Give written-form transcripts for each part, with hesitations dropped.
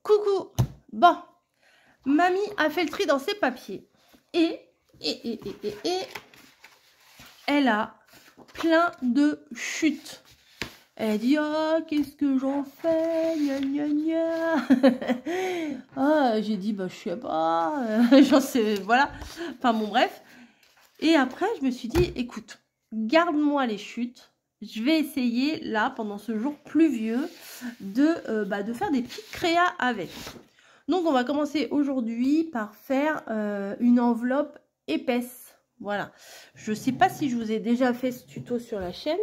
Coucou. Bon, mamie a fait le tri dans ses papiers. Et elle a plein de chutes. Elle dit, oh, qu'est-ce que j'en fais, gna gna gna. Ah, j'ai dit, bah, je sais pas, j'en sais, voilà. Enfin, bon, bref. Et après, je me suis dit, écoute, garde-moi les chutes. Je vais essayer, là, pendant ce jour pluvieux, de faire des petites créas avec. Donc, on va commencer aujourd'hui par faire une enveloppe épaisse. Voilà. Je ne sais pas si je vous ai déjà fait ce tuto sur la chaîne.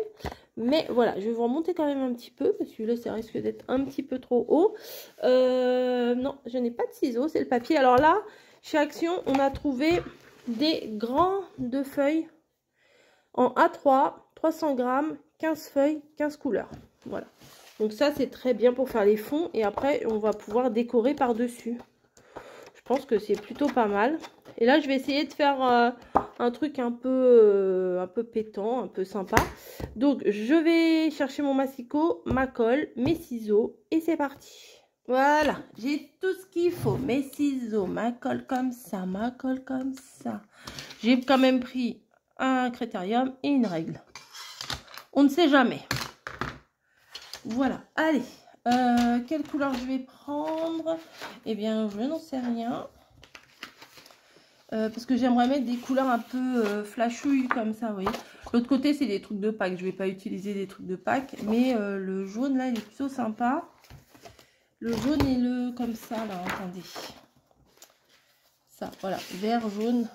Mais voilà, je vais vous remonter quand même un petit peu. Parce que là, ça risque d'être un petit peu trop haut. Non, je n'ai pas de ciseaux. C'est le papier. Alors là, chez Action, on a trouvé des grandes feuilles en A3, 300 grammes, 15 feuilles, 15 couleurs. Voilà. Donc ça, c'est très bien pour faire les fonds. Et après, on va pouvoir décorer par-dessus. Je pense que c'est plutôt pas mal. Et là, je vais essayer de faire un truc un peu pétant, un peu sympa. Donc, je vais chercher mon massicot, ma colle, mes ciseaux. Et c'est parti. Voilà, j'ai tout ce qu'il faut. Mes ciseaux, ma colle comme ça, ma colle comme ça. J'ai quand même pris un critérium et une règle. On ne sait jamais. Voilà, allez. Quelle couleur je vais prendre? Eh bien, je n'en sais rien. Parce que j'aimerais mettre des couleurs un peu flashouilles comme ça, vous voyez. L'autre côté, c'est des trucs de Pâques. Je ne vais pas utiliser des trucs de Pâques. Mais le jaune, là, il est plutôt sympa. Le jaune et le comme ça, là, attendez. Ça, voilà, vert, jaune.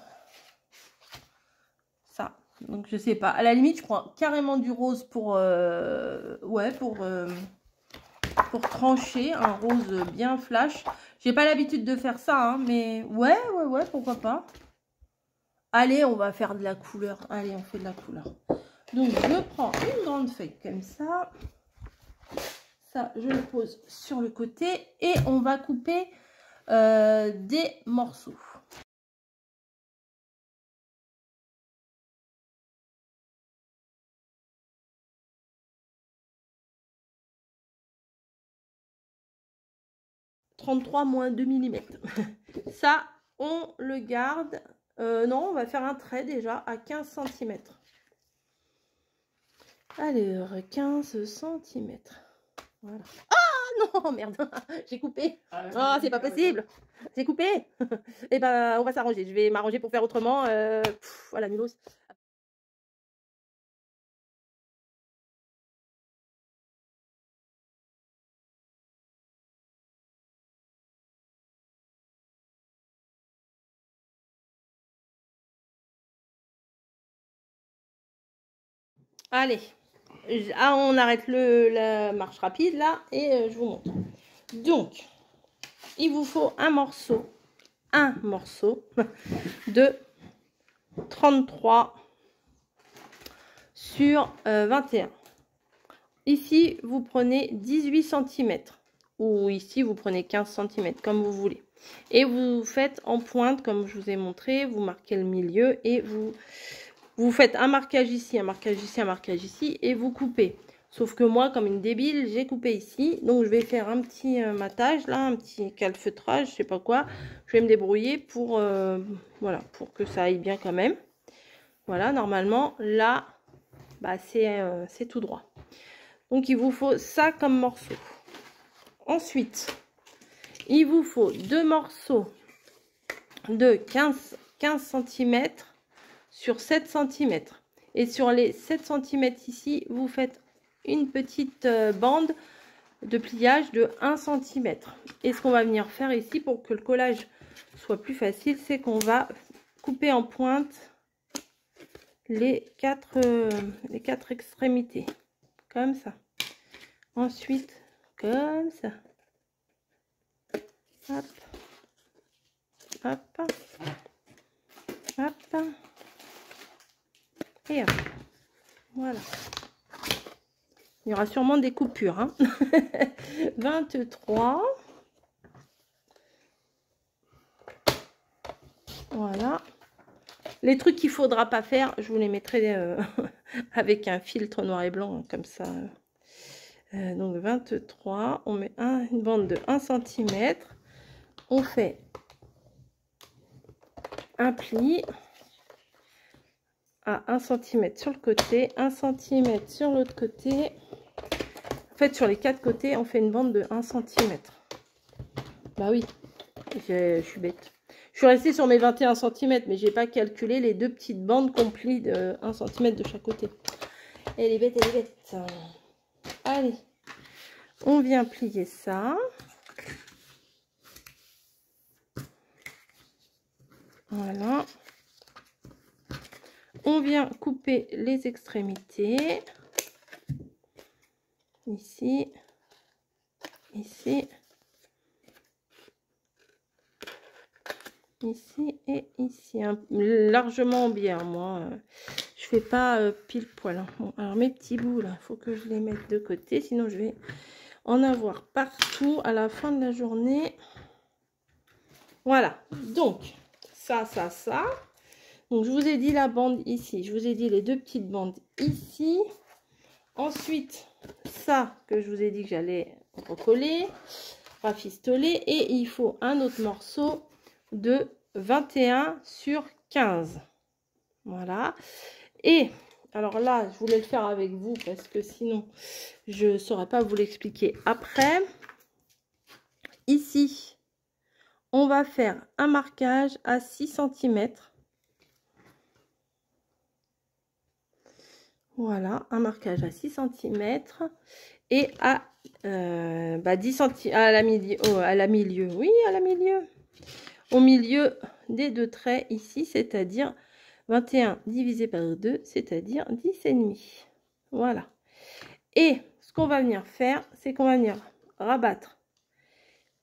Ça. Donc, je sais pas. À la limite, je prends carrément du rose pour trancher. Un rose bien flash. J'ai pas l'habitude de faire ça, hein, mais ouais, pourquoi pas. Allez, on va faire de la couleur. Allez, on fait de la couleur. Donc, je prends une grande feuille comme ça. Ça, je le pose sur le côté. Et on va couper des morceaux. « 33 moins 2 mm. Ça, on le garde. Non, on va faire un trait déjà à 15 cm. Alors, 15 cm. Voilà. Ah non, merde, j'ai coupé. Oh, c'est pas possible. C'est coupé. Et ben, on va s'arranger. Je vais m'arranger pour faire autrement. Voilà, nulos. Allez, on arrête la marche rapide là et je vous montre. Donc, il vous faut un morceau de 33 sur 21. Ici, vous prenez 18 cm ou ici, vous prenez 15 cm comme vous voulez. Et vous faites en pointe comme je vous ai montré, vous marquez le milieu et vous faites un marquage ici, un marquage ici, un marquage ici et vous coupez. Sauf que moi, comme une débile, j'ai coupé ici. Donc, je vais faire un petit matage, là, un petit calfeutrage, je sais pas quoi. Je vais me débrouiller pour, voilà, pour que ça aille bien quand même. Voilà, normalement, là, bah, c'est tout droit. Donc, il vous faut ça comme morceau. Ensuite, il vous faut deux morceaux de 15 cm sur 7 cm. Et sur les 7 cm ici, vous faites une petite bande de pliage de 1 cm. Et ce qu'on va venir faire ici pour que le collage soit plus facile, c'est qu'on va couper en pointe les quatre extrémités. Comme ça. Ensuite, comme ça. Hop. Hop. Hop. Et hop. Voilà. Il y aura sûrement des coupures. Hein. 23. Voilà. Les trucs qu'il ne faudra pas faire, je vous les mettrai avec un filtre noir et blanc, comme ça. Donc 23, on met une bande de 1 cm, on fait un pli à 1 cm sur le côté, 1 cm sur l'autre côté. En fait, sur les 4 côtés, on fait une bande de 1 cm. Bah oui, je suis bête. Je suis restée sur mes 21 cm, mais j'ai pas calculé les 2 petites bandes qu'on plie de 1 cm de chaque côté. Elle est bête, elle est bête. Allez, on vient plier ça. Voilà. On vient couper les extrémités. Ici. Ici. Ici et ici. Largement bien, moi. Je fais pas pile poil. Hein. Bon, alors mes petits bouts, là, il faut que je les mette de côté. Sinon, je vais en avoir partout à la fin de la journée. Voilà. Donc, ça. Donc, je vous ai dit la bande ici. Je vous ai dit les 2 petites bandes ici. Ensuite, ça que je vous ai dit que j'allais recoller, rafistoler. Et il faut un autre morceau de 21 sur 15. Voilà. Et, alors là, je voulais le faire avec vous parce que sinon, je ne saurais pas vous l'expliquer après. Ici, on va faire un marquage à 6 cm. Voilà, un marquage à 6 cm et à 10 cm à la milieu, oui, à la milieu, au milieu des 2 traits ici, c'est-à-dire 21 divisé par 2, c'est-à-dire 10,5. Voilà. Et ce qu'on va venir faire, c'est qu'on va venir rabattre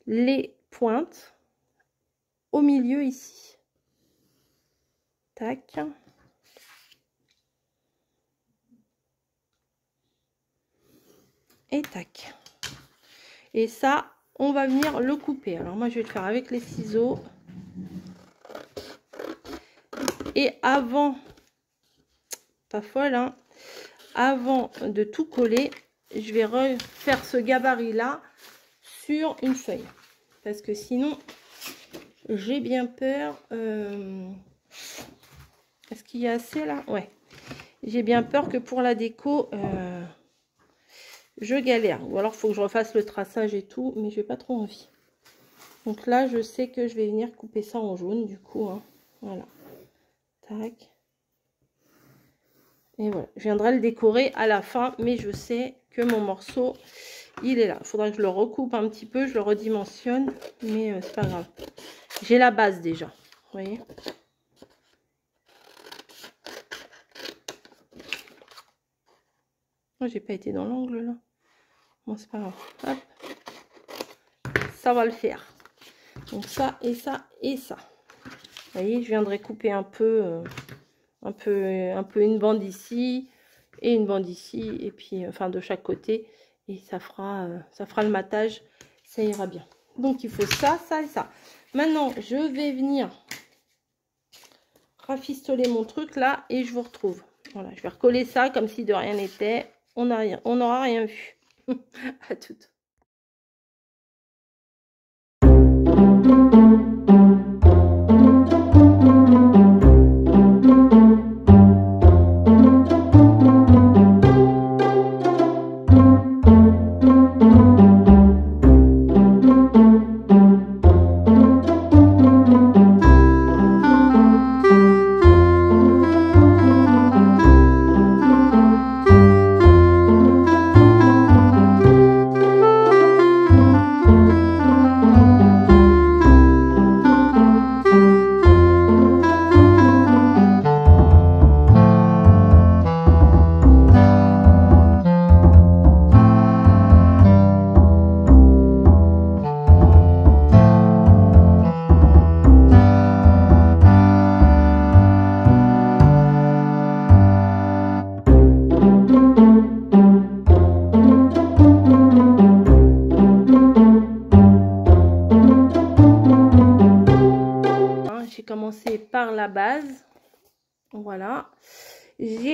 les pointes au milieu ici. Tac. Et tac. Et ça, on va venir le couper. Alors moi, je vais le faire avec les ciseaux. Et avant, pas folle, hein, avant de tout coller, je vais refaire ce gabarit-là sur une feuille. Parce que sinon, j'ai bien peur. Est-ce qu'il y a assez là? Ouais. J'ai bien peur que pour la déco, je galère. Ou alors, il faut que je refasse le traçage et tout, mais je n'ai pas trop envie. Donc là, je sais que je vais venir couper ça en jaune, du coup. Hein. Voilà. Tac. Et voilà. Je viendrai le décorer à la fin, mais je sais que mon morceau, il est là. Il faudra que je le recoupe un petit peu, je le redimensionne, mais c'est pas grave. J'ai la base déjà. Vous voyez? Oh, j'ai pas été dans l'angle là. Bon, c'est pas grave. Hop. Ça va le faire. Donc ça et ça et ça. Vous voyez, je viendrai couper un peu une bande ici et une bande ici et puis enfin de chaque côté et ça fera le matage, ça ira bien. Donc il faut ça, ça et ça. Maintenant, je vais venir rafistoler mon truc là et je vous retrouve. Voilà, je vais recoller ça comme si de rien n'était. On n'aura rien vu. À toutes.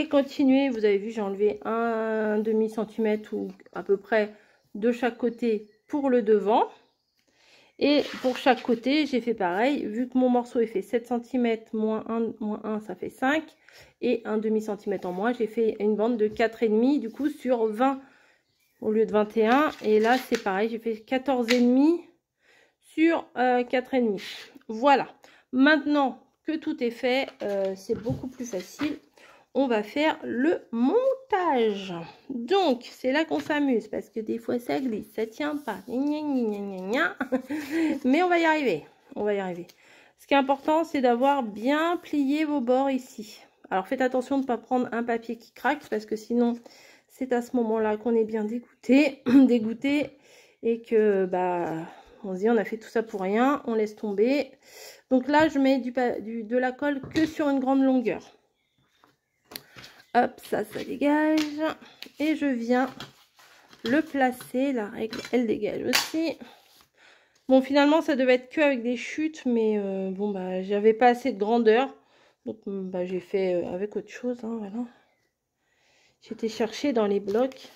Et continuez, vous avez vu, j'ai enlevé un demi-centimètre ou à peu près de chaque côté pour le devant. Et pour chaque côté, j'ai fait pareil. Vu que mon morceau est fait 7 cm, moins 1, ça fait 5. Et un demi-centimètre en moins, j'ai fait une bande de 4,5 du coup sur 20 au lieu de 21. Et là, c'est pareil, j'ai fait 14,5 sur 4,5. Voilà. Maintenant que tout est fait, c'est beaucoup plus facile. On va faire le montage. Donc, c'est là qu'on s'amuse parce que des fois, ça glisse, ça tient pas. Mais on va y arriver. On va y arriver. Ce qui est important, c'est d'avoir bien plié vos bords ici. Alors, faites attention de ne pas prendre un papier qui craque parce que sinon, c'est à ce moment-là qu'on est bien dégoûté, dégoûté et que, bah, on se dit, on a fait tout ça pour rien, on laisse tomber. Donc là, je mets de la colle que sur une grande longueur. Hop, ça dégage. Et je viens le placer. La règle, elle dégage aussi. Bon, finalement, ça devait être que avec des chutes, mais bon, bah, j'avais pas assez de grandeur. Donc, bah, j'ai fait avec autre chose. Hein, voilà. J'étais chercher dans les blocs.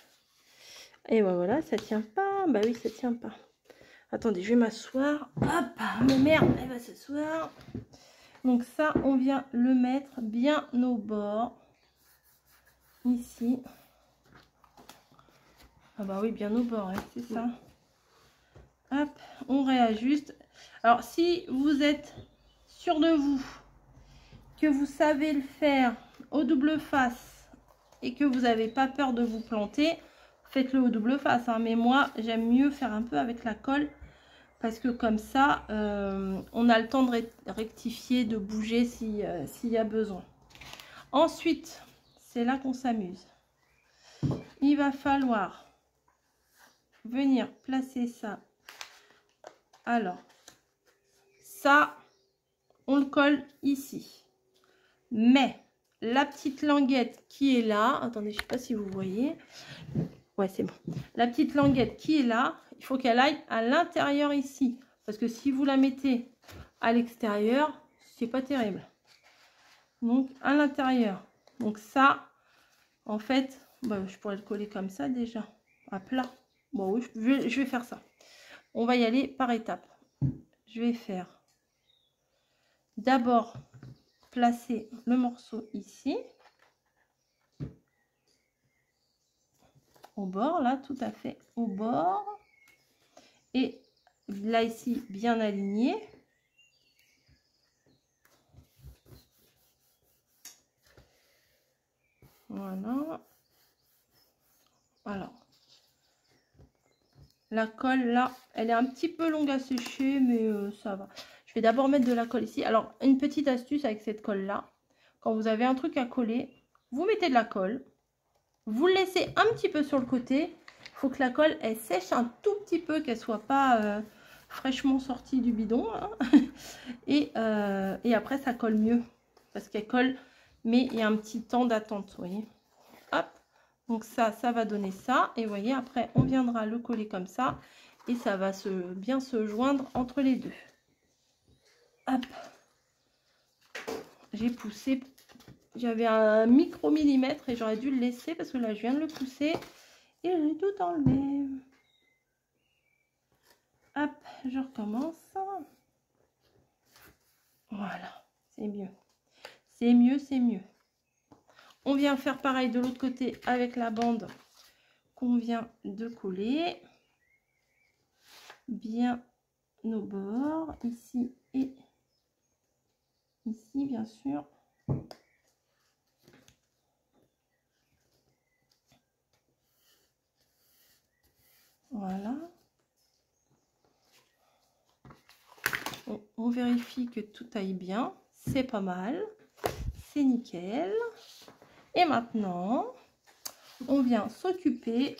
Et bah, voilà, ça tient pas. Bah oui, ça tient pas. Attendez, je vais m'asseoir. Hop, ma mère, elle va s'asseoir. Donc ça, on vient le mettre bien au bord. Ici. Ah bah oui, bien au bord, hein, c'est ça. Hop, on réajuste. Alors, si vous êtes sûr de vous, que vous savez le faire au double face et que vous n'avez pas peur de vous planter, faites-le au double face. Hein. Mais moi, j'aime mieux faire un peu avec la colle parce que comme ça, on a le temps de rectifier, de bouger s'il y a besoin. Ensuite, c'est là qu'on s'amuse. Il va falloir venir placer ça. Alors, ça, on le colle ici. Mais la petite languette qui est là, attendez, je ne sais pas si vous voyez. Ouais, c'est bon. La petite languette qui est là, il faut qu'elle aille à l'intérieur ici. Parce que si vous la mettez à l'extérieur, c'est pas terrible. Donc, à l'intérieur. Donc ça, en fait, bah, je pourrais le coller comme ça déjà, à plat. Bon, oui, je vais faire ça. On va y aller par étapes. Je vais faire d'abord placer le morceau ici. Au bord, là, tout à fait au bord. Et là, ici, bien aligné. Voilà. Alors, la colle, là, elle est un petit peu longue à sécher, mais ça va. Je vais d'abord mettre de la colle ici. Alors, une petite astuce avec cette colle-là. Quand vous avez un truc à coller, vous mettez de la colle. Vous le laissez un petit peu sur le côté. Il faut que la colle, elle sèche un tout petit peu, qu'elle soit pas fraîchement sortie du bidon. Hein. Et après, ça colle mieux. Parce qu'elle colle, mais il y a un petit temps d'attente, vous voyez. Hop. Donc ça va donner ça. Et vous voyez, après, on viendra le coller comme ça. Et ça va bien se joindre entre les deux. Hop. J'ai poussé. J'avais un micro-millimètre et j'aurais dû le laisser parce que là, je viens de le pousser. Et j'ai tout enlevé. Hop, je recommence. Voilà, c'est mieux. C'est mieux, c'est mieux. On vient faire pareil de l'autre côté avec la bande qu'on vient de coller. Bien nos bords, ici et ici, bien sûr. Voilà. On vérifie que tout aille bien. C'est pas mal. C'est nickel. Et maintenant, on vient s'occuper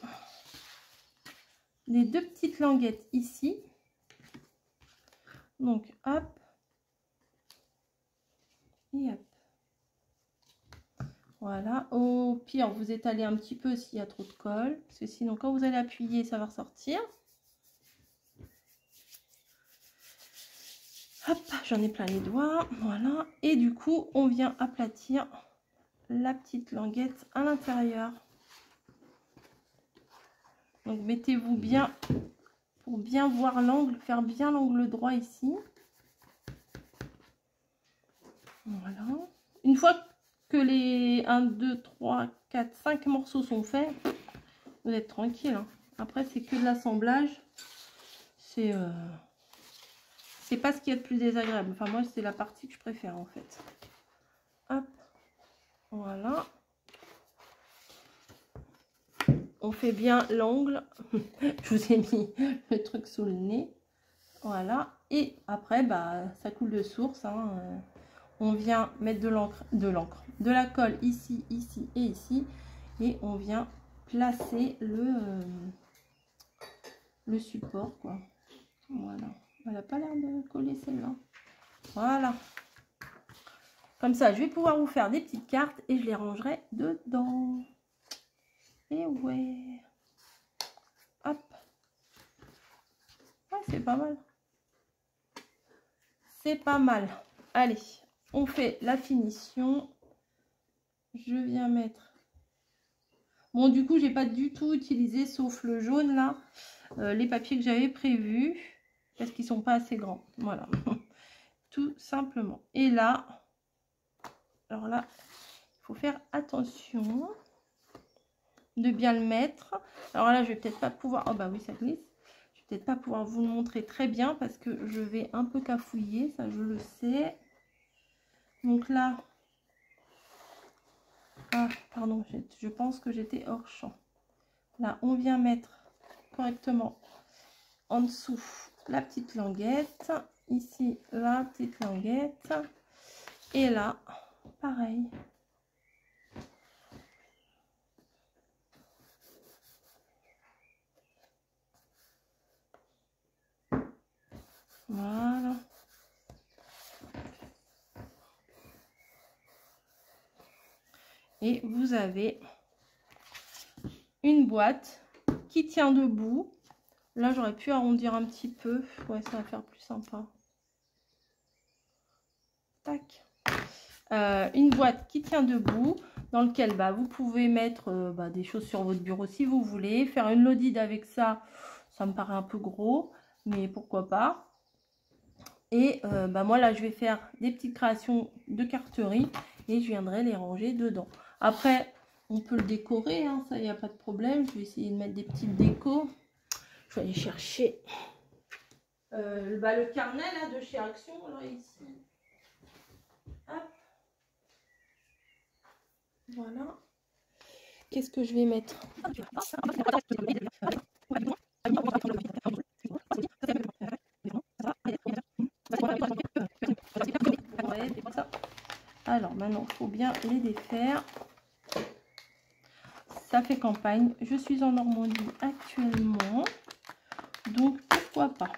des deux petites languettes ici. Donc, hop. Et hop. Voilà. Au pire, vous étalez un petit peu s'il y a trop de colle. Parce que sinon, quand vous allez appuyer, ça va ressortir. Hop, j'en ai plein les doigts. Voilà. Et du coup, on vient aplatir la petite languette à l'intérieur. Donc mettez-vous bien pour bien voir l'angle, faire bien l'angle droit ici. Voilà. Une fois que les 1, 2, 3, 4, 5 morceaux sont faits, vous êtes tranquille, hein. Après, c'est que de l'assemblage. C'est pas ce qu'il y a de plus désagréable. Enfin, moi, c'est la partie que je préfère, en fait. Hop. Voilà. On fait bien l'angle. Je vous ai mis le truc sous le nez. Voilà. Et après, bah, ça coule de source, hein. On vient mettre de la colle ici, ici et ici. Et on vient placer le support, quoi. Voilà. Elle n'a pas l'air de coller celle-là. Voilà. Comme ça, je vais pouvoir vous faire des petites cartes et je les rangerai dedans. Et ouais. Hop. Ouais, c'est pas mal. C'est pas mal. Allez, on fait la finition. Je viens mettre... Bon, du coup, j'ai pas du tout utilisé, sauf le jaune, là, les papiers que j'avais prévus. Parce qu'ils sont pas assez grands. Voilà. Tout simplement. Et là... Alors là, il faut faire attention de bien le mettre. Alors là, je vais peut-être pas pouvoir... Oh bah oui, ça glisse. Je vais peut-être pas pouvoir vous le montrer très bien parce que je vais un peu cafouiller. Ça, je le sais. Donc là... Ah, pardon, je pense que j'étais hors champ. Là, on vient mettre correctement en dessous la petite languette. Ici, la petite languette. Et là, pareil. Voilà. Et vous avez une boîte qui tient debout. Là, j'aurais pu arrondir un petit peu. Ouais, ça va faire plus sympa. Tac. Une boîte qui tient debout, dans lequel bah, vous pouvez mettre des choses sur votre bureau si vous voulez. Faire une lodide avec ça, ça me paraît un peu gros, mais pourquoi pas. Et moi, là, je vais faire des petites créations de carterie et je viendrai les ranger dedans. Après, on peut le décorer, hein, ça, il n'y a pas de problème. Je vais essayer de mettre des petites décos. Je vais aller chercher le carnet là, de chez Action, là, ici. Hop. Voilà. Qu'est-ce que je vais mettre? Ouais, ça. Alors maintenant, il faut bien les défaire. Ça fait campagne. Je suis en Normandie actuellement. Donc, pourquoi pas.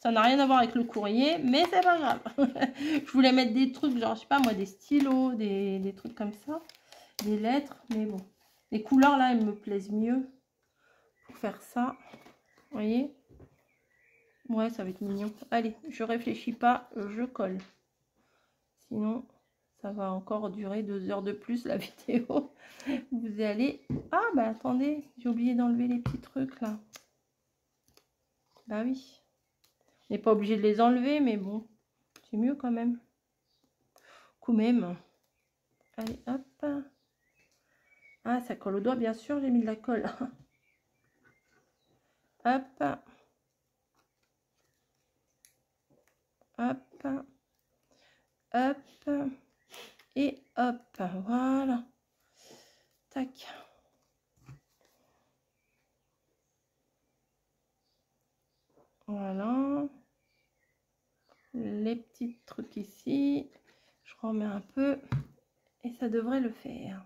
Ça n'a rien à voir avec le courrier, mais c'est pas grave. Je voulais mettre des trucs, genre, je sais pas moi, des stylos, des trucs comme ça. Des lettres, mais bon. Les couleurs, là, elles me plaisent mieux pour faire ça. Vous voyez? Ouais, ça va être mignon. Allez, je réfléchis pas, je colle. Sinon, ça va encore durer 2 heures de plus, la vidéo. Vous allez... Ah, bah attendez, j'ai oublié d'enlever les petits trucs, là. Bah oui. On n'est pas obligé de les enlever, mais bon, c'est mieux quand même. Quand même. Allez, hop. Ah, ça colle au doigt, bien sûr, j'ai mis de la colle. Hop. Hop. Hop. Et hop. Voilà. Tac. Voilà. Les petits trucs ici. Je remets un peu. Et ça devrait le faire.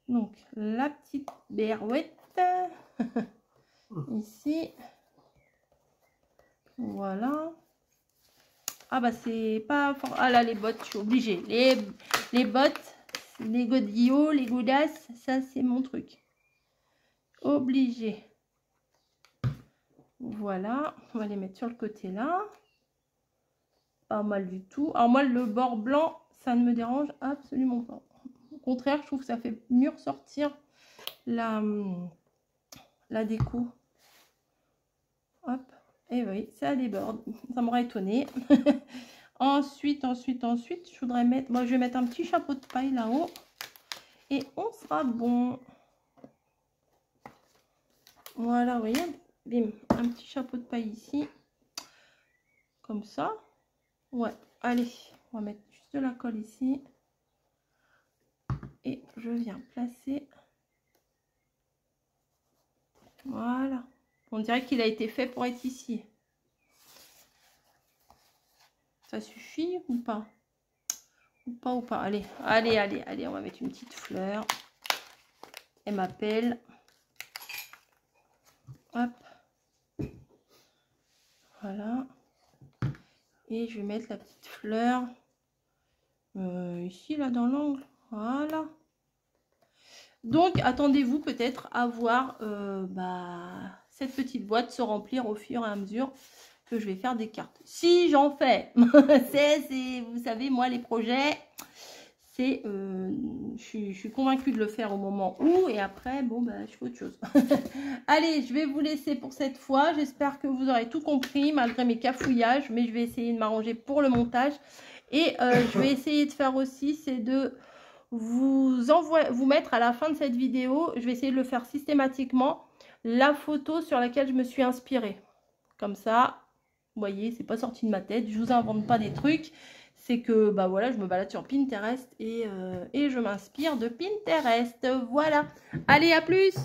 Donc, la petite berouette. Ici. Voilà. Ah bah c'est pas... Ah là, les bottes, je suis obligée. Les bottes, les godillots, les godasses, ça c'est mon truc. Obligé. Voilà. On va les mettre sur le côté là. Pas mal du tout. Alors moi, le bord blanc, ça ne me dérange absolument pas. contraire, je trouve que ça fait mieux ressortir la déco. Hop, et oui, ça déborde. Ça m'aurait étonné. Ensuite, je voudrais mettre... Moi, je vais mettre un petit chapeau de paille là-haut. Et on sera bon. Voilà, vous voyez, bim, un petit chapeau de paille ici. Comme ça. Ouais, allez, on va mettre juste de la colle ici. Et je viens placer. Voilà. On dirait qu'il a été fait pour être ici. Ça suffit ou pas? Ou pas. Allez, on va mettre une petite fleur. Elle m'appelle. Hop. Voilà. Et je vais mettre la petite fleur ici, là, dans l'angle. Voilà. Donc, attendez-vous peut-être à voir cette petite boîte se remplir au fur et à mesure que je vais faire des cartes. Si j'en fais. Vous savez, moi, les projets, c'est... je suis convaincue de le faire au moment où. Et après, bon, je fais autre chose. Allez, je vais vous laisser pour cette fois. J'espère que vous aurez tout compris, malgré mes cafouillages. Mais je vais essayer de m'arranger pour le montage. Et je vais essayer de faire aussi, c'est de... vous mettre à la fin de cette vidéo, je vais essayer de le faire systématiquement, la photo sur laquelle je me suis inspirée. Comme ça, vous voyez, c'est pas sorti de ma tête, je vous invente pas des trucs, c'est que, voilà, je me balade sur Pinterest et je m'inspire de Pinterest. Voilà, allez, à plus!